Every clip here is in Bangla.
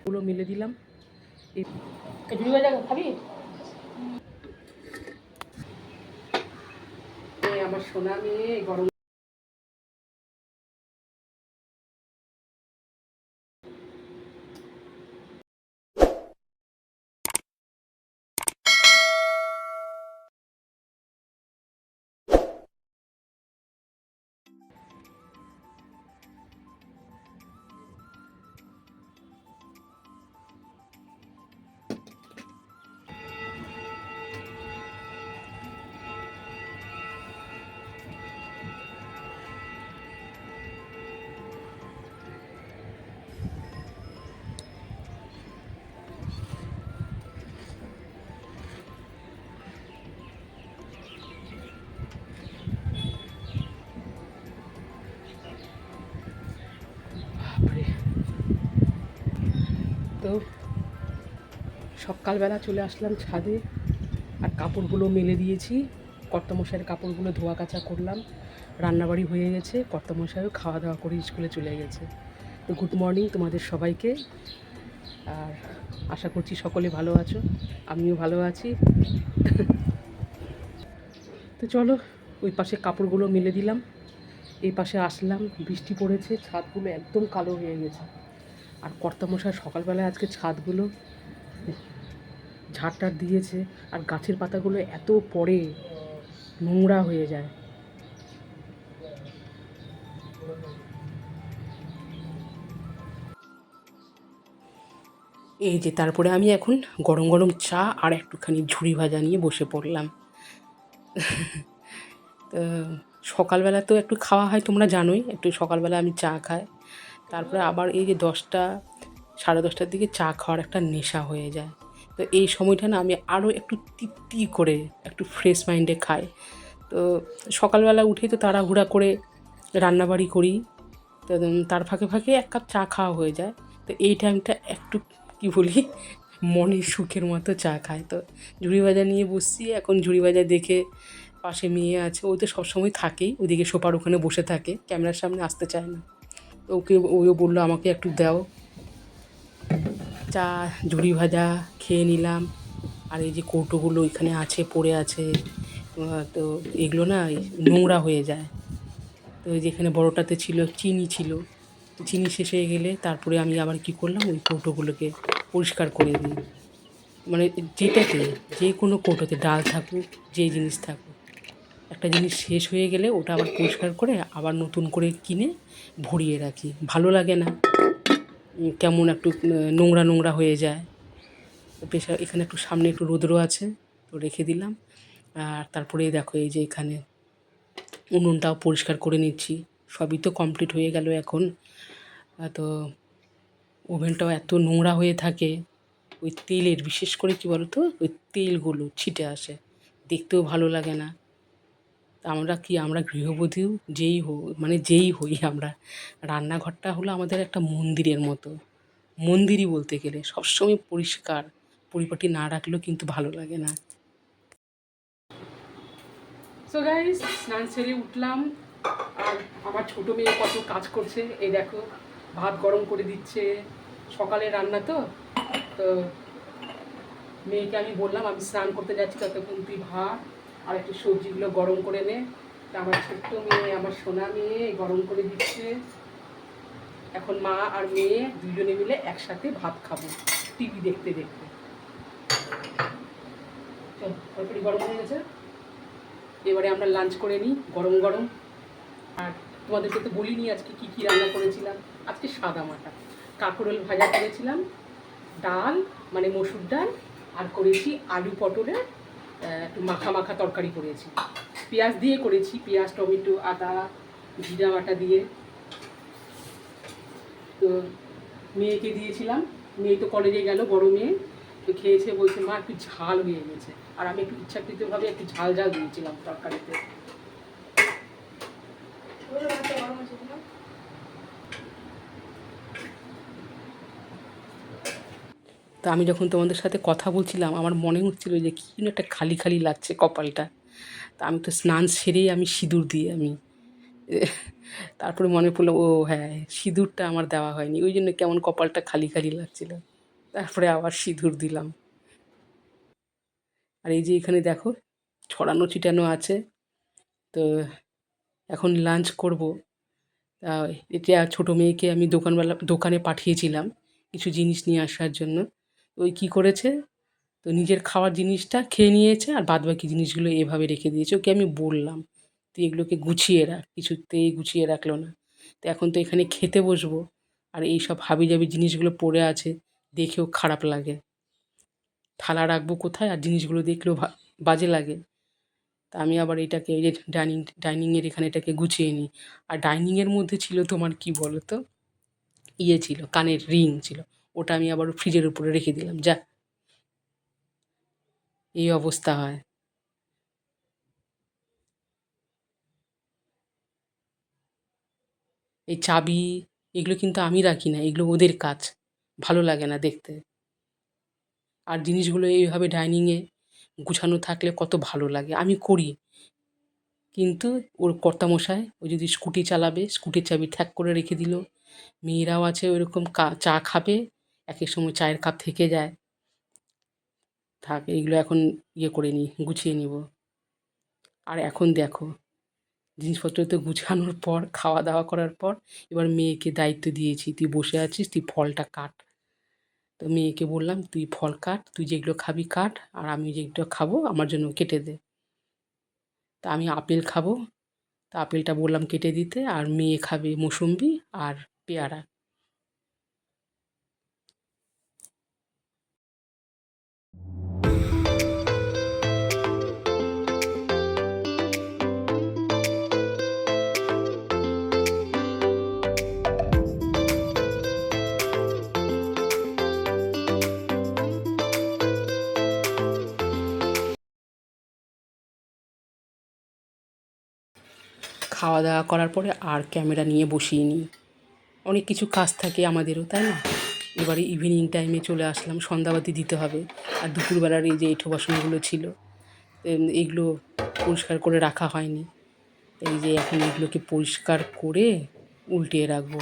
ওগুলো মিলে দিলাম। এই ঝুড়ি ভাজা খাবি? আমার সোনা মেয়ে গরম তো সকালবেলা চলে আসলাম ছাদে আর কাপড়গুলো মেলে দিয়েছি। কর্তামশাইয়ের কাপড়গুলো ধোয়া কাচা করলাম, রান্নাবাড়ি হয়ে গেছে, কর্তামশাইও খাওয়া দাওয়া করে স্কুলে চলে গেছে। তো গুড মর্নিং তোমাদের সবাইকে, আর আশা করছি সকলে ভালো আছো, আমিও ভালো আছি। তো চলো ওই পাশে কাপড়গুলো মেলে দিলাম, এই পাশে আসলাম, বৃষ্টি পড়েছে, ছাদগুলো একদম কালো হয়ে গেছে। আর কর্তামশাই সকালবেলায় আজকে ছাদগুলো ঝাড়টার দিয়েছে, আর গাছের পাতাগুলো এত পড়ে নোংরা হয়ে যায়। এই যে তারপরে আমি এখন গরম গরম চা আর একটুখানি ঝুড়ি ভাজা নিয়ে বসে পড়লাম। তো সকালবেলা তো একটু খাওয়া হয়, তোমরা জানোই, একটু সকালবেলা আমি চা খাই। তারপরে আবার এই যে 10টা 10:30টার দিকে চা খাওয়ার একটা নেশা হয়ে যায়। তো এই সময়টা না আমি আরও একটু তৃপ্তি করে একটু ফ্রেশ মাইন্ডে খাই। তো সকালবেলা উঠেই তো তাড়াহুড়া করে রান্নাবাড়ি করি, তো তার ফাঁকে ফাঁকে 1 কাপ চা খাওয়া হয়ে যায়। তো এই টাইমটা একটু কী বলি, মনের সুখের মতো চা খাই। তো ঝুড়ি ভাজা নিয়ে বসছি, এখন ঝুড়ি ভাজা দেখে পাশে মেয়ে আছে, ও তো সবসময় থাকেই ওদিকে সোফার ওখানে বসে থাকে, ক্যামেরার সামনে আসতে চায় না। তো ওও বললো আমাকে একটু দাও। চা ঝুড়ি ভাজা খেয়ে নিলাম। আর এই যে কৌটোগুলো এখানে আছে, পড়ে আছে, তো এগুলো না নোংরা হয়ে যায়। তো যেখানে বড়টাতে ছিল চিনি ছিল, তো চিনি শেষ হয়ে গেলে তারপরে আমি আবার কি করলাম, ওই কৌটোগুলোকে পরিষ্কার করে দিই। মানে যেটাতে, যে কোনো কৌটোতে ডাল থাকুক, যেই জিনিস থাকুক, একটা জিনিস শেষ হয়ে গেলে ওটা আবার পরিষ্কার করে আবার নতুন করে কিনে ভরিয়ে রাখি। ভালো লাগে না, কেমন একটু নোংরা নোংরা হয়ে যায়। তো বেশ, এখানে একটু সামনে একটু রৌদ্র আছে, তো রেখে দিলাম। আর তারপরে দেখো এই যে এখানে উনুনটাও পরিষ্কার করে নিচ্ছি। সবই তো কমপ্লিট হয়ে গেল এখন। তো ওভেনটাও এত নোংরা হয়ে থাকে, ওই তেলের, বিশেষ করে কী বলো তো, ওই তেলগুলো ছিটে আসে, দেখতেও ভালো লাগে না। তা আমরা গৃহবধূ যেই হই আমরা, রান্নাঘরটা হলো আমাদের একটা মন্দিরের মতো। মন্দিরই বলতে গেলে সবসময় পরিষ্কার পরিপাটি না রাখলেও কিন্তু ভালো লাগে না। সো গাইস, স্নান সেরে উঠলাম, আর আমার ছোটো মেয়ে কত কাজ করছে, এই দেখো ভাত গরম করে দিচ্ছে, সকালে রান্না তো। তো মেয়েকে আমি বললাম আমি স্নান করতে যাচ্ছি, ততক্ষণ তুই ভাত আর একটু সবজিগুলো গরম করে নে। তা আমার ছোট্ট মেয়ে, আমার সোনা মেয়ে গরম করে দিচ্ছে। এখন মা আর মেয়ে দুজনে মিলে একসাথে ভাত খাবো টিভি দেখতে দেখতে। চল, তরকারি গরম হয়ে গেছে, এবারে আমরা লাঞ্চ করে নিই গরম গরম। আর তোমাদেরকে তো বলিনি আজকে কী কী রান্না করেছিলাম। আজকে সাদা মাটা কাঁকরোল ভাজা করেছিলাম, ডাল মানে মসুর ডাল, আর করেছি আলু পটলের একটু মাখা মাখা তরকারি করেছি, পেঁয়াজ দিয়ে করেছি, পেঁয়াজ টমেটো আদা জিরা বাটা দিয়ে। তো মেয়েকে দিয়েছিলাম, মেয়ে তো কলেজে গেল, বড় মেয়ে, তো খেয়েছে, বলছে মা একটু ঝাল হয়ে গেছে। আর আমি একটু ইচ্ছাকৃতভাবে একটু ঝাল ঝাল দিয়েছিলাম তরকারিতে। তা আমি যখন তোমাদের সাথে কথা বলছিলাম, আমার মনে হচ্ছিলো যে কী যেন একটা খালি খালি লাগছে কপালটা। তা আমি তো স্নান সেরেই আমি সিঁদুর দিয়ে তারপরে মনে পড়লো, ও হ্যাঁ, সিঁদুরটা আমার দেওয়া হয়নি, ওই জন্য কেমন কপালটা খালি খালি লাগছিলো। তারপরে আবার সিঁদুর দিলাম। আর এই যে এখানে দেখো ছড়ানো ছিটানো আছে। তো এখন লাঞ্চ করব। তা এটা ছোটো মেয়েকে আমি দোকানে পাঠিয়েছিলাম কিছু জিনিস নিয়ে আসার জন্য। ওই কী করেছে, তো নিজের খাওয়ার জিনিসটা খেয়ে নিয়েছে আর বাদবাকি জিনিসগুলো এভাবে রেখে দিয়েছে। ওকে আমি বললাম, তুই এগুলোকে গুছিয়ে রাখ, কিছুতেই গুছিয়ে রাখলো না। তো এখন তো এখানে খেতে বসবো, আর এই সব হাবিজাবি জিনিসগুলো পড়ে আছে, দেখেও খারাপ লাগে। থালা রাখবো কোথায়, আর জিনিসগুলো দেখলেও বাজে লাগে। তা আমি আবার এটাকে এই যে ডাইনিংয়ের এখানে এটাকে গুছিয়ে নিই। আর ডাইনিংয়ের মধ্যে ছিল তোমার কী বলো তো, ইয়ে ছিল, কানের রিং ছিল। ওটা আমি আবার ফ্রিজের উপরে রেখে দিলাম। যা, এই অবস্থা হয়। এই চাবি এগুলো কিন্তু আমি রাখি না, এগুলো ওদের কাজ। ভালো লাগে না দেখতে। আর জিনিসগুলো এইভাবে ডাইনিংয়ে গুছানো থাকলে কত ভালো লাগে, আমি করি। কিন্তু ওর কর্তামশাই, ও যদি স্কুটি চালাবে, স্কুটির চাবি ঠ্যাক করে রেখে দিল। মেয়েরাও আছে ওইরকম, চা খাবে, একেক সময় চায়ের কাপ থেকে যায়। থাক, এইগুলো এখন ইয়ে করে নিই, গুছিয়ে নিব। আর এখন দেখো, জিনিসপত্র তো গুছানোর পর, খাওয়া দাওয়া করার পর, এবার মেয়েকে দায়িত্ব দিয়েছি, তুই বসে আছিস, তুই ফলটা কাট। তো মেয়েকে বললাম, তুই ফল কাট, তুই যেগুলো খাবি কাট, আর আমি যেগুলো খাবো আমার জন্য কেটে দে। তা আমি আপেল খাবো, তা আপেলটা বললাম কেটে দিতে, আর মেয়ে খাবে মোসম্বি আর পেয়ারা। খাওয়া দাওয়া করার পরে আর ক্যামেরা নিয়ে বসিয়ে নিই, অনেক কিছু কাজ থাকে আমাদেরও, তাই না? এবারে ইভিনিং টাইমে চলে আসলাম, সন্ধ্যাবাতি দিতে হবে। আর দুপুরবেলার এই যে এঁঠো বাসনগুলো ছিল, এইগুলো পরিষ্কার করে রাখা হয়নি। এই যে এখন এগুলোকে পরিষ্কার করে উল্টিয়ে রাখবো।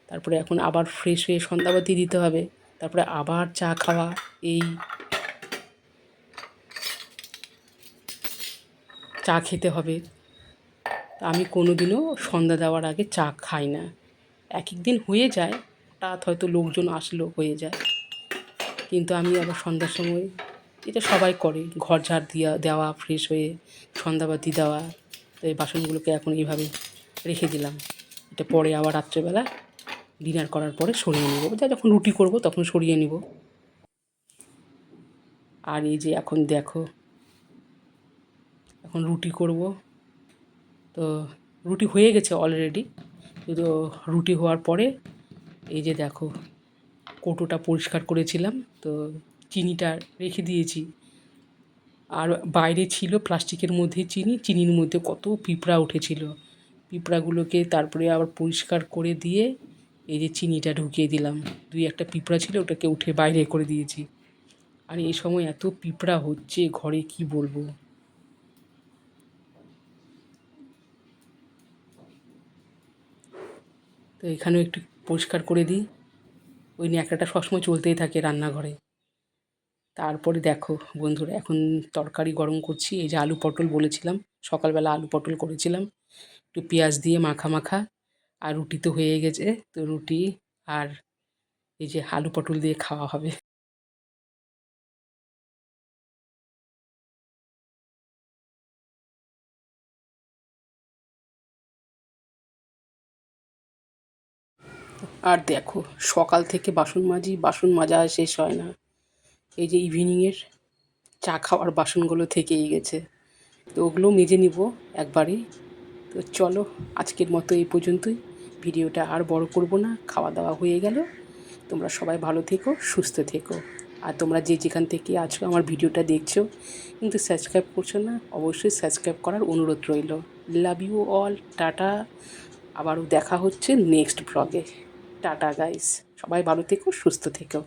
তারপরে এখন আবার ফ্রেশ হয়ে সন্ধ্যাবাতি দিতে হবে, তারপরে আবার চা খাওয়া। এই চা খেতে হবে। তা আমি কোনো দিনও সন্ধ্যা দেওয়ার আগে চা খাই না। এক এক দিন হয়ে যায়, হঠাৎ হয়তো লোকজন আসলো, হয়ে যায়। কিন্তু আমি আবার সন্ধ্যার সময়, এটা সবাই করে, ঘর ঝাড় দেওয়া, ফ্রেশ হয়ে সন্ধ্যাবাতি দেওয়া। তো এই বাসনগুলোকে এখন এইভাবে রেখে দিলাম। এটা পরে আবার রাত্রেবেলা ডিনার করার পরে সরিয়ে নেব, যখন রুটি করব তখন সরিয়ে নেব। আর এই যে এখন দেখো, এখন রুটি করব। তো রুটি হয়ে গেছে অলরেডি। তো রুটি হওয়ার পরে এই যে দেখো, কৌটোটা পরিষ্কার করেছিলাম, তো চিনিটা রেখে দিয়েছি। আর বাইরে ছিল প্লাস্টিকের মধ্যে চিনির মধ্যে কত পিঁপড়া উঠেছিল। পিঁপড়াগুলোকে তারপরে আবার পরিষ্কার করে দিয়ে এই যে চিনিটা ঢুকিয়ে দিলাম। দুই একটা পিঁপড়া ছিল, ওটাকে উঠে বাইরে করে দিয়েছি। আর এই সময় এত পিঁপড়া হচ্ছে ঘরে, কি বলবো। তো এখানেও একটু পরিষ্কার করে দিই। ওই ন্যাকড়াটা সবসময় চলতেই থাকে রান্নাঘরে। তারপরে দেখো বন্ধুরা, এখন তরকারি গরম করছি। এই যে আলু পটল বলেছিলাম, সকালবেলা আলু পটল করেছিলাম, একটু পেঁয়াজ দিয়ে মাখা মাখা। আর রুটি তো হয়ে গেছে, তো রুটি আর এই যে আলু পটল দিয়ে খাওয়া হবে। আর দেখো, সকাল থেকে বাসন মাজি, বাসন মাজা আর শেষ হয় না। এই যে ইভিনিংয়ের চা খাওয়ার বাসনগুলো থেকেই গেছে, তো ওগুলো মেজে নিব একবারেই। তো চলো, আজকের মতো এই পর্যন্তই। ভিডিওটা আর বড় করব না, খাওয়া দাওয়া হয়ে গেল। তোমরা সবাই ভালো থেকো, সুস্থ থেকো। আর তোমরা যে যেখান থেকে আছো আমার ভিডিওটা দেখছো কিন্তু সাবস্ক্রাইব করছো না, অবশ্যই সাবস্ক্রাইব করার অনুরোধ রইল। Love you all, tata. আবারও দেখা হচ্ছে নেক্সট ব্লগে। টাটা গাইস, সবাই ভালো থেকো, সুস্থ থেকো।